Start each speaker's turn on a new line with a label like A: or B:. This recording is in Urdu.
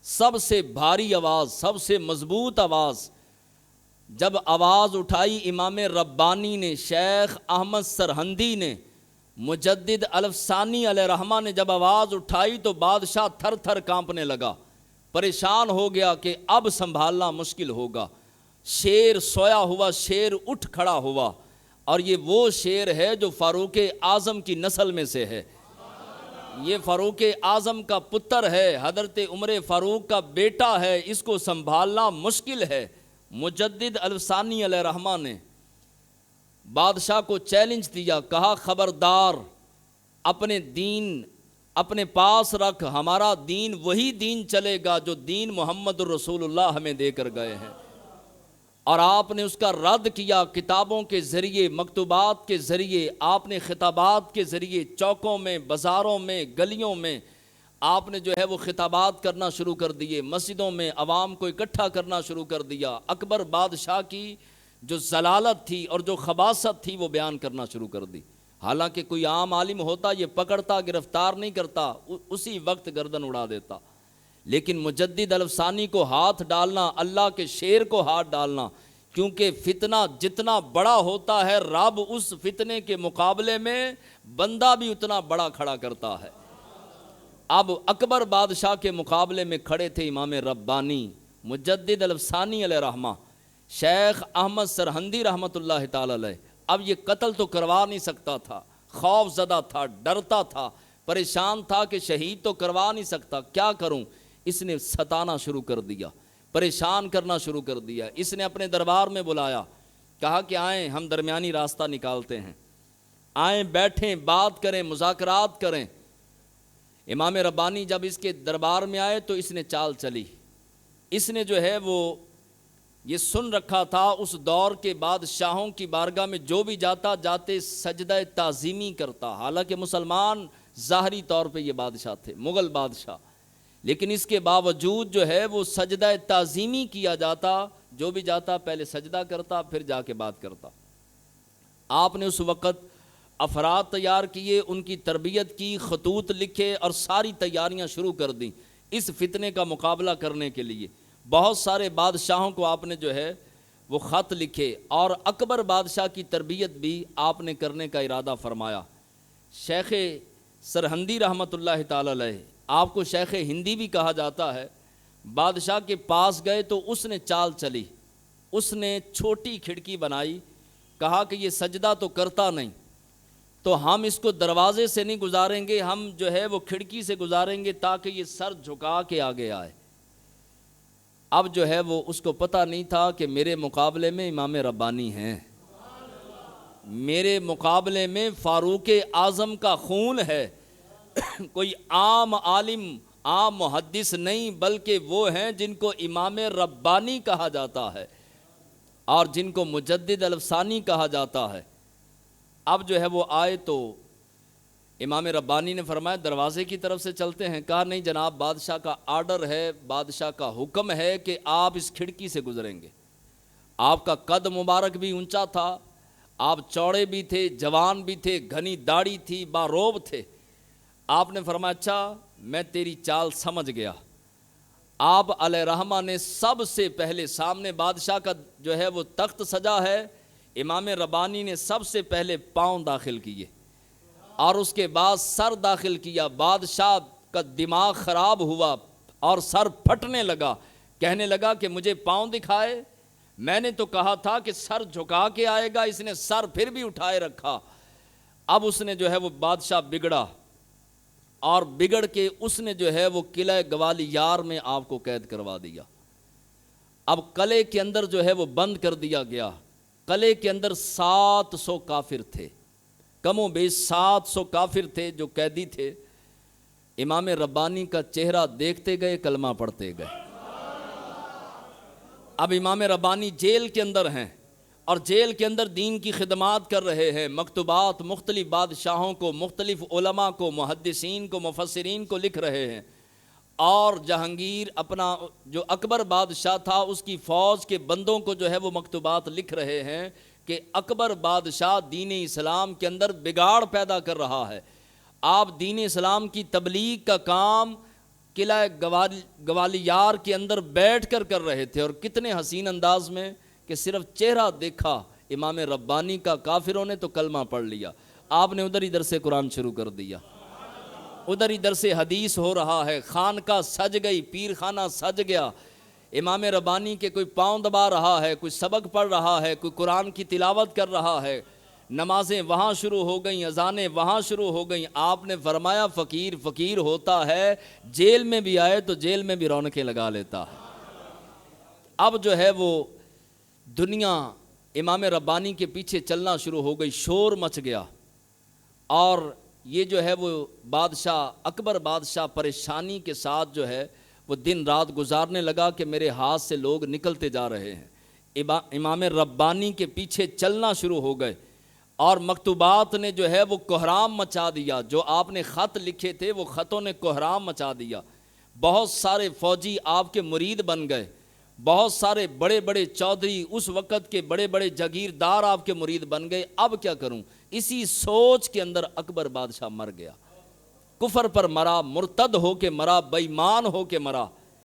A: سب سے بھاری آواز، سب سے مضبوط آواز جب آواز اٹھائی امام ربانی نے، شیخ احمد سرہندی نے، مجدد الفسانی علیہ رحمہ نے جب آواز اٹھائی تو بادشاہ تھر تھر کانپنے لگا، پریشان ہو گیا کہ اب سنبھالنا مشکل ہوگا۔ شیر سویا ہوا شیر اٹھ کھڑا ہوا، اور یہ وہ شیر ہے جو فاروق اعظم کی نسل میں سے ہے، یہ فاروق اعظم کا پتر ہے، حضرت عمر فاروق کا بیٹا ہے، اس کو سنبھالنا مشکل ہے۔ مجدد الفسانی علیہ رحمہ نے بادشاہ کو چیلنج دیا، کہا خبردار، اپنے دین اپنے پاس رکھ، ہمارا دین وہی دین چلے گا جو دین محمد الرسول اللہ ہمیں دے کر گئے ہیں۔ اور آپ نے اس کا رد کیا، کتابوں کے ذریعے، مکتوبات کے ذریعے، آپ نے خطابات کے ذریعے چوکوں میں، بازاروں میں، گلیوں میں آپ نے جو ہے وہ خطابات کرنا شروع کر دیے، مسجدوں میں عوام کو اکٹھا کرنا شروع کر دیا، اکبر بادشاہ کی جو ضلالت تھی اور جو خباثت تھی وہ بیان کرنا شروع کر دی۔ حالانکہ کوئی عام عالم ہوتا یہ پکڑتا، گرفتار نہیں کرتا، اسی وقت گردن اڑا دیتا، لیکن مجدد الفسانی کو ہاتھ ڈالنا، اللہ کے شیر کو ہاتھ ڈالنا، کیونکہ فتنہ جتنا بڑا ہوتا ہے رب اس فتنے کے مقابلے میں بندہ بھی اتنا بڑا کھڑا کرتا ہے۔ اب اکبر بادشاہ کے مقابلے میں کھڑے تھے امام ربانی، مجدد الفسانی علیہ رحمہ، شیخ احمد سرہندی رحمۃ اللہ تعالی علیہ۔ اب یہ قتل تو کروا نہیں سکتا تھا، خوف زدہ تھا، ڈرتا تھا، پریشان تھا کہ شہید تو کروا نہیں سکتا، کیا کروں؟ اس نے ستانا شروع کر دیا، پریشان کرنا شروع کر دیا۔ اس نے اپنے دربار میں بلایا، کہا کہ آئیں ہم درمیانی راستہ نکالتے ہیں، آئیں بیٹھیں، بات کریں، مذاکرات کریں۔ امام ربانی جب اس کے دربار میں آئے تو اس نے چال چلی، اس نے جو ہے وہ یہ سن رکھا تھا اس دور کے بادشاہوں کی بارگاہ میں جو بھی جاتے سجدہ تعظیمی کرتا، حالانکہ مسلمان ظاہری طور پہ یہ بادشاہ تھے، مغل بادشاہ، لیکن اس کے باوجود جو ہے وہ سجدہ تعظیمی کیا جاتا، جو بھی جاتا پہلے سجدہ کرتا پھر جا کے بات کرتا۔ آپ نے اس وقت افراد تیار کیے، ان کی تربیت کی، خطوط لکھے اور ساری تیاریاں شروع کر دیں اس فتنے کا مقابلہ کرنے کے لیے۔ بہت سارے بادشاہوں کو آپ نے جو ہے وہ خط لکھے، اور اکبر بادشاہ کی تربیت بھی آپ نے کرنے کا ارادہ فرمایا۔ شیخ سرہندی رحمۃ اللہ تعالی علیہ، آپ کو شیخ ہندی بھی کہا جاتا ہے، بادشاہ کے پاس گئے تو اس نے چال چلی، اس نے چھوٹی کھڑکی بنائی، کہا کہ یہ سجدہ تو کرتا نہیں، تو ہم اس کو دروازے سے نہیں گزاریں گے، ہم جو ہے وہ کھڑکی سے گزاریں گے تاکہ یہ سر جھکا کے آگے آئے۔ اب جو ہے وہ اس کو پتہ نہیں تھا کہ میرے مقابلے میں امام ربانی ہیں، میرے مقابلے میں فاروق اعظم کا خون ہے، کوئی عام عالم، عام محدث نہیں، بلکہ وہ ہیں جن کو امام ربانی کہا جاتا ہے اور جن کو مجدد الفسانی کہا جاتا ہے۔ اب جو ہے وہ آئے تو امام ربانی نے فرمایا دروازے کی طرف سے چلتے ہیں، کہا نہیں جناب، بادشاہ کا آرڈر ہے، بادشاہ کا حکم ہے کہ آپ اس کھڑکی سے گزریں گے۔ آپ کا قد مبارک بھی اونچا تھا، آپ چوڑے بھی تھے، جوان بھی تھے، گھنی داڑھی تھی، باروب تھے۔ آپ نے فرمایا اچھا میں تیری چال سمجھ گیا۔ آپ علیہ رحمہ نے سب سے پہلے، سامنے بادشاہ کا جو ہے وہ تخت سجا ہے، امام ربانی نے سب سے پہلے پاؤں داخل کیے اور اس کے بعد سر داخل کیا۔ بادشاہ کا دماغ خراب ہوا اور سر پھٹنے لگا، کہنے لگا کہ مجھے پاؤں دکھائے، میں نے تو کہا تھا کہ سر جھکا کے آئے گا، اس نے سر پھر بھی اٹھائے رکھا۔ اب اس نے جو ہے وہ بادشاہ بگڑا، اور بگڑ کے اس نے جو ہے وہ قلعہ گوالیار میں آپ کو قید کروا دیا۔ اب قلعے کے اندر جو ہے وہ بند کر دیا گیا۔ قلعے کے اندر 700 کافر تھے، کم و بیش 700 کافر تھے جو قیدی تھے۔ امام ربانی کا چہرہ دیکھتے گئے، کلمہ پڑھتے گئے۔ اب امام ربانی جیل کے اندر ہیں اور جیل کے اندر دین کی خدمات کر رہے ہیں، مکتوبات مختلف بادشاہوں کو، مختلف علماء کو، محدثین کو، مفسرین کو لکھ رہے ہیں، اور جہانگیر اپنا جو اکبر بادشاہ تھا اس کی فوج کے بندوں کو جو ہے وہ مکتوبات لکھ رہے ہیں کہ اکبر بادشاہ دین اسلام کے اندر بگاڑ پیدا کر رہا ہے، آپ دین اسلام کی تبلیغ کا کام قلعہ گوالیار کے اندر بیٹھ کر رہے تھے، اور کتنے حسین انداز میں کہ صرف چہرہ دیکھا امام ربانی کا، کافروں نے تو کلمہ پڑھ لیا، آپ نے ادھر ہی درس قرآن شروع کر دیا، ادھر ہی درس حدیث ہو رہا ہے، خانقاہ سج گئی، پیر خانہ سج گیا، امام ربانی کے کوئی پاؤں دبا رہا ہے، کوئی سبق پڑھ رہا ہے، کوئی قرآن کی تلاوت کر رہا ہے، نمازیں وہاں شروع ہو گئیں، اذانیں وہاں شروع ہو گئیں۔ آپ نے فرمایا فقیر فقیر ہوتا ہے، جیل میں بھی آئے تو جیل میں بھی رونقیں لگا لیتا ہے۔ اب جو ہے وہ دنیا امام ربانی کے پیچھے چلنا شروع ہو گئی، شور مچ گیا، اور یہ جو ہے وہ بادشاہ اکبر بادشاہ پریشانی کے ساتھ جو ہے وہ دن رات گزارنے لگا کہ میرے ہاتھ سے لوگ نکلتے جا رہے ہیں۔ امام ربانی کے پیچھے چلنا شروع ہو گئے، اور مکتوبات نے جو ہے وہ کوہرام مچا دیا، جو آپ نے خط لکھے تھے وہ خطوں نے کوہرام مچا دیا، بہت سارے فوجی آپ کے مرید بن گئے، بہت سارے بڑے بڑے چودھری اس وقت کے بڑے بڑے جاگیردار آپ کے مرید بن گئے۔ اب کیا کروں؟ اسی سوچ کے اندر اکبر بادشاہ مر گیا، کفر پر مرا، مرتد ہو کے مرا، بے ایمان ہو کے مرا۔